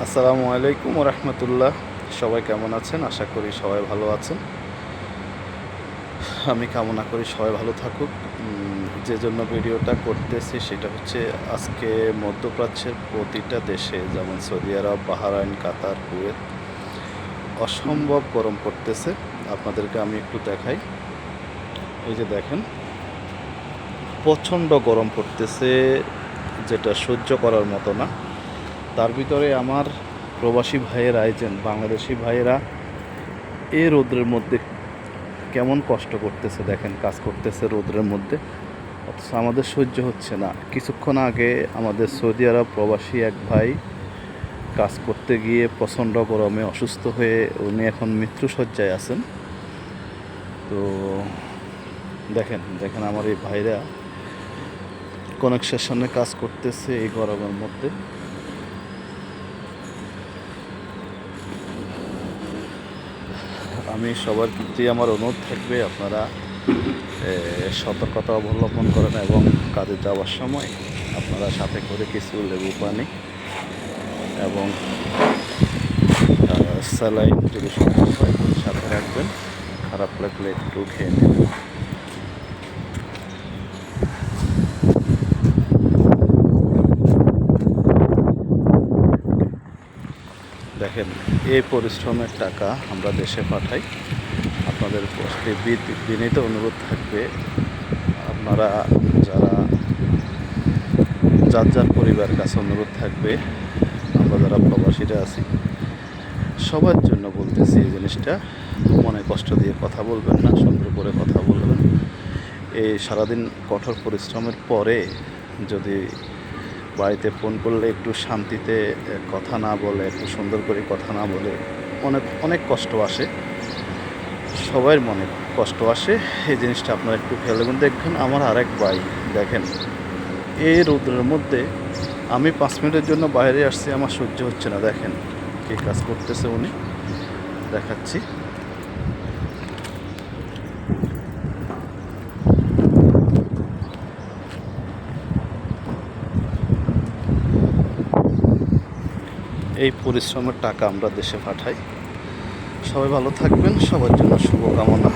আসসালামু আলাইকুম ওয়া রাহমাতুল্লাহ। সবাই কেমন আছেন? আশা করি সবাই ভালো আছেন। আমি কামনা করি সবাই ভালো থাকুক। যে জন্য ভিডিওটা করতেছি সেটা হচ্ছে আজকে মধ্যপ্রাচ্যের প্রতিটা দেশে যেমন সৌদি আরব, বাহরাইন, কাতার, কুয়েত অসম্ভব গরম পড়তেছে। আপনাদেরকে আমি একটু দেখাই। এই যে দেখেন, প্রচণ্ড গরম পড়তেছে, যেটা সহ্য করার মতো না। তার ভিতরে আমার প্রবাসী ভাইয়েরা, আইছেন বাংলাদেশি ভাইয়েরা এই রৌদ্রের মধ্যে কেমন কষ্ট করতেছে দেখেন, কাজ করতেছে রৌদ্রের মধ্যে, অথচ আমাদের সহ্য হচ্ছে না। কিছুক্ষণ আগে আমাদের সৌদি আরব প্রবাসী এক ভাই কাজ করতে গিয়ে প্রচণ্ড গরমে অসুস্থ হয়ে উনি এখন মৃত্যুশয্যায় আছেন। তো দেখেন দেখেন আমার এই ভাইরা কনেকশনে কাজ করতেছে এই গরমের মধ্যে। আমি সবার প্রতি আমার অনুরোধ থাকবে, আপনারা সতর্কতা অবলম্বন করেন এবং কাজে যাওয়ার সময় আপনারা সাথে করে কিছু লেবু পানি এবং স্যালাইন যদি সম্ভব হয় সাথে রাখবেন। খারাপ লাগলে একটু খেয়ে নেবেন। দেখেন, এই পরিশ্রমের টাকা আমরা দেশে পাঠাই। আপনাদের প্রতি বিনীত অনুরোধ থাকবে, আপনারা যারা যার যার পরিবারের কাছে অনুরোধ থাকবে, আমরা যারা প্রবাসীরা আছি সবার জন্য বলতেছি এই জিনিসটা, মনে কষ্ট দিয়ে কথা বলবেন না, সুন্দর করে কথা বলবেন। এই সারাদিন কঠোর পরিশ্রমের পরে যদি বাড়িতে ফোন করলে একটু শান্তিতে কথা না বলে, একটু সুন্দর করে কথা না বলে অনেক অনেক কষ্ট আসে, সবার মনে কষ্ট আসে। এই জিনিসটা আপনারা একটু খেয়াল রাখবেন। দেখবেন আমার আরেক ভাই, দেখেন এই রৌদ্রের মধ্যে আমি 5 মিনিটের জন্য বাইরে আসছি, আমার সহ্য হচ্ছে না। দেখেন কী কাজ করতেছে উনি, দেখাচ্ছি। এই পরিশ্রমের টাকা আমরা দেশে পাঠাই। সবাই ভালো থাকবেন, সবার জন্য শুভকামনা।